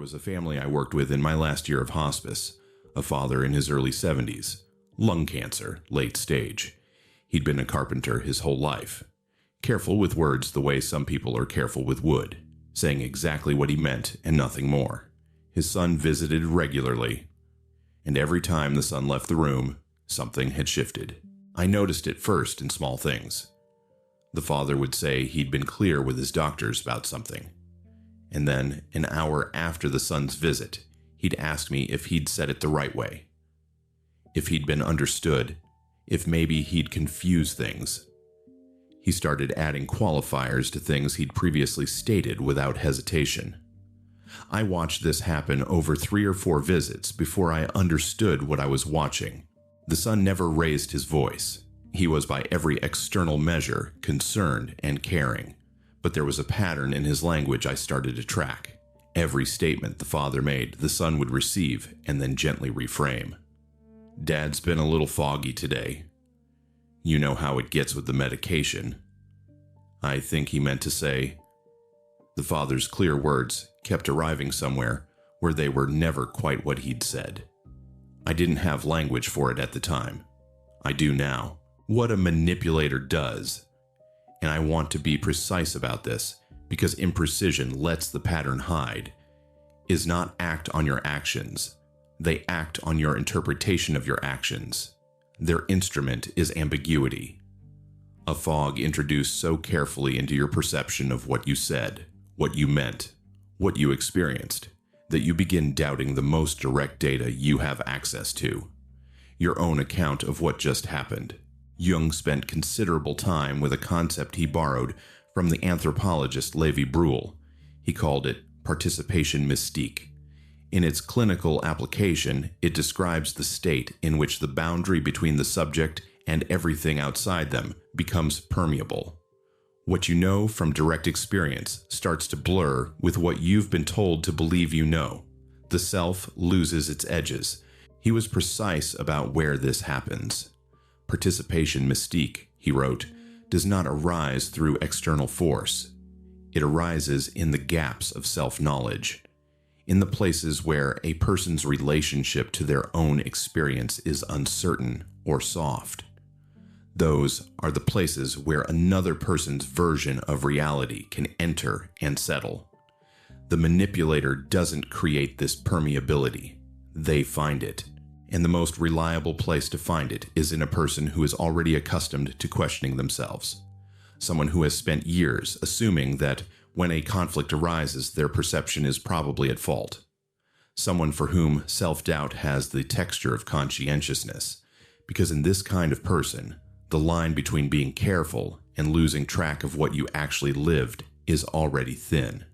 was a family I worked with in my last year of hospice. A father in his early 70s. Lung cancer, late stage. He'd been a carpenter his whole life. Careful with words the way some people are careful with wood, saying exactly what he meant and nothing more. His son visited regularly, and every time the son left the room, something had shifted. I noticed it first in small things. The father would say he'd been clear with his doctors about something. And then, an hour after the son's visit, he'd ask me if he'd said it the right way. If he'd been understood, if maybe he'd confused things. He started adding qualifiers to things he'd previously stated without hesitation. I watched this happen over 3 or 4 visits before I understood what I was watching. The son never raised his voice. He was by every external measure concerned and caring, but there was a pattern in his language I started to track. Every statement the father made, the son would receive and then gently reframe. "Dad's been a little foggy today. You know how it gets with the medication." I think he meant to say. The father's clear words kept arriving somewhere where they were never quite what he'd said. I didn't have language for it at the time. I do now. What a manipulator does. And I want to be precise about this, because imprecision lets the pattern hide, is not act on your actions. They act on your interpretation of your actions. Their instrument is ambiguity. A fog introduced so carefully into your perception of what you said, what you meant, what you experienced, that you begin doubting the most direct data you have access to, your own account of what just happened. Jung spent considerable time with a concept he borrowed from the anthropologist Levi Bruhl. He called it participation mystique. In its clinical application, it describes the state in which the boundary between the subject and everything outside them becomes permeable. What you know from direct experience starts to blur with what you've been told to believe you know. The self loses its edges. He was precise about where this happens. Participation mystique, he wrote, does not arise through external force. It arises in the gaps of self-knowledge, in the places where a person's relationship to their own experience is uncertain or soft. Those are the places where another person's version of reality can enter and settle. The manipulator doesn't create this permeability. They find it. And the most reliable place to find it is in a person who is already accustomed to questioning themselves. Someone who has spent years assuming that when a conflict arises, their perception is probably at fault. Someone for whom self-doubt has the texture of conscientiousness. Because in this kind of person, the line between being careful and losing track of what you actually lived is already thin.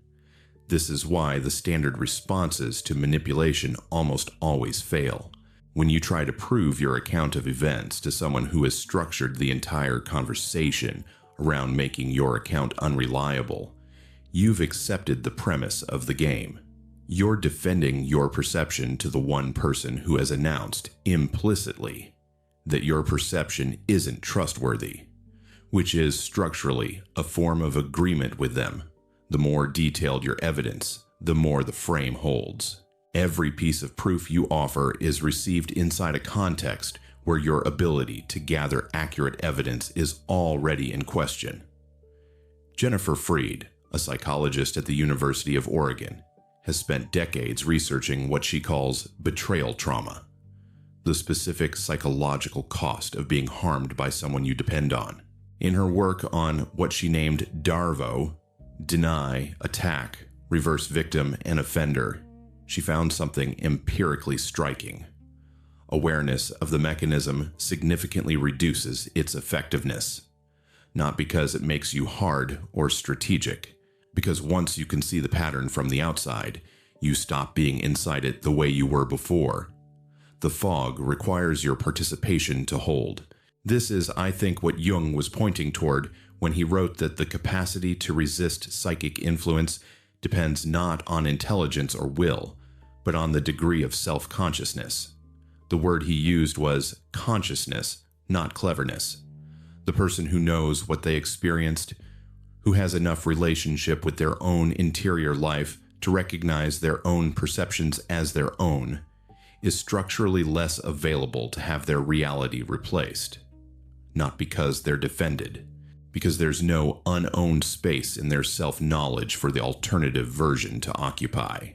This is why the standard responses to manipulation almost always fail. When you try to prove your account of events to someone who has structured the entire conversation around making your account unreliable, you've accepted the premise of the game. You're defending your perception to the one person who has announced, implicitly, that your perception isn't trustworthy, which is structurally a form of agreement with them. The more detailed your evidence, the more the frame holds. Every piece of proof you offer is received inside a context where your ability to gather accurate evidence is already in question. Jennifer Freyd, a psychologist at the University of Oregon, has spent decades researching what she calls betrayal trauma, the specific psychological cost of being harmed by someone you depend on. In her work on what she named DARVO, deny, attack, reverse victim, and offender, she found something empirically striking. Awareness of the mechanism significantly reduces its effectiveness, not because it makes you hard or strategic, because once you can see the pattern from the outside, you stop being inside it the way you were before. The fog requires your participation to hold. This is, I think, what Jung was pointing toward when he wrote that the capacity to resist psychic influence depends not on intelligence or will, but on the degree of self-consciousness. The word he used was consciousness, not cleverness. The person who knows what they experienced, who has enough relationship with their own interior life to recognize their own perceptions as their own, is structurally less available to have their reality replaced. Not because they're defended, because there's no unowned space in their self-knowledge for the alternative version to occupy.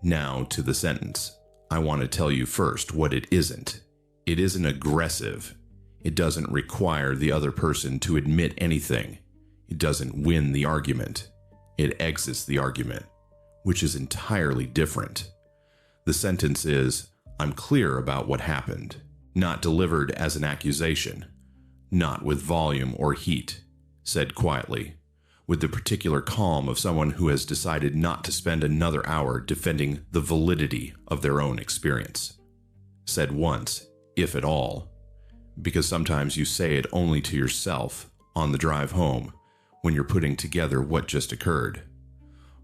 Now to the sentence. I want to tell you first what it isn't. It isn't aggressive. It doesn't require the other person to admit anything. It doesn't win the argument. It exits the argument, which is entirely different. The sentence is, I'm clear about what happened, not delivered as an accusation, not with volume or heat, said quietly, with the particular calm of someone who has decided not to spend another hour defending the validity of their own experience. Said once, if at all, because sometimes you say it only to yourself on the drive home when you're putting together what just occurred.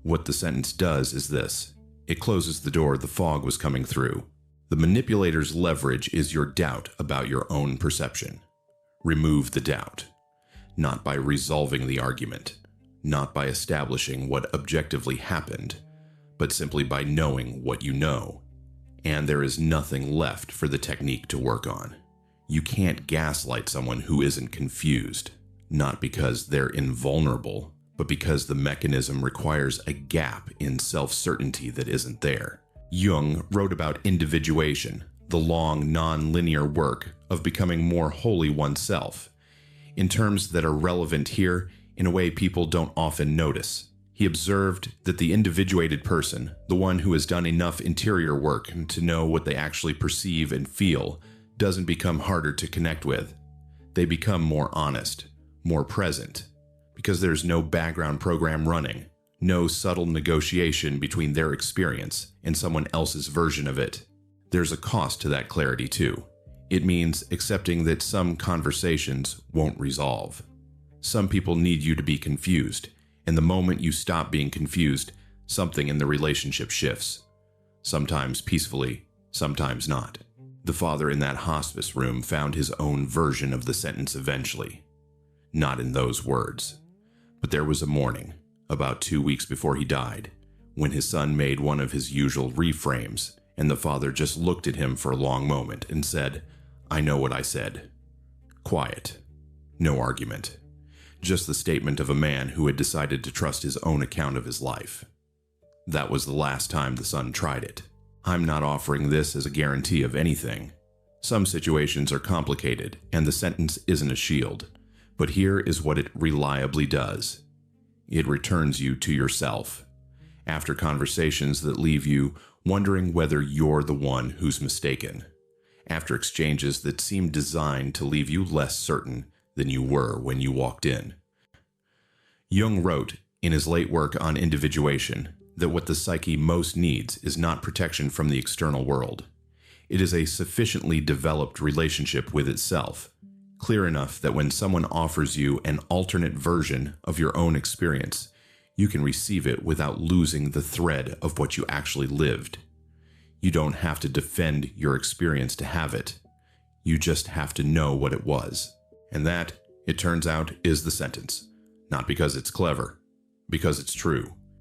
What the sentence does is this. It closes the door the fog was coming through. The manipulator's leverage is your doubt about your own perception. Remove the doubt, not by resolving the argument, not by establishing what objectively happened, but simply by knowing what you know. And there is nothing left for the technique to work on. You can't gaslight someone who isn't confused, not because they're invulnerable, but because the mechanism requires a gap in self-certainty that isn't there. Jung wrote about individuation, the long, non-linear work of becoming more wholly oneself, in terms that are relevant here in a way people don't often notice. He observed that the individuated person, the one who has done enough interior work to know what they actually perceive and feel, doesn't become harder to connect with. They become more honest, more present, because there's no background program running, no subtle negotiation between their experience and someone else's version of it. There's a cost to that clarity too. It means accepting that some conversations won't resolve. Some people need you to be confused, and the moment you stop being confused, something in the relationship shifts. Sometimes peacefully, sometimes not. The father in that hospice room found his own version of the sentence eventually. Not in those words. But there was a morning, about 2 weeks before he died, when his son made one of his usual reframes, and the father just looked at him for a long moment and said, I know what I said. Quiet. No argument. Just the statement of a man who had decided to trust his own account of his life. That was the last time the son tried it. I'm not offering this as a guarantee of anything. Some situations are complicated, and the sentence isn't a shield. But here is what it reliably does. It returns you to yourself, after conversations that leave you wondering whether you're the one who's mistaken, after exchanges that seem designed to leave you less certain than you were when you walked in. Jung wrote, in his late work on individuation, that what the psyche most needs is not protection from the external world. It is a sufficiently developed relationship with itself, clear enough that when someone offers you an alternate version of your own experience, you can receive it without losing the thread of what you actually lived. You don't have to defend your experience to have it. You just have to know what it was. And that, it turns out, is the sentence. Not because it's clever, because it's true.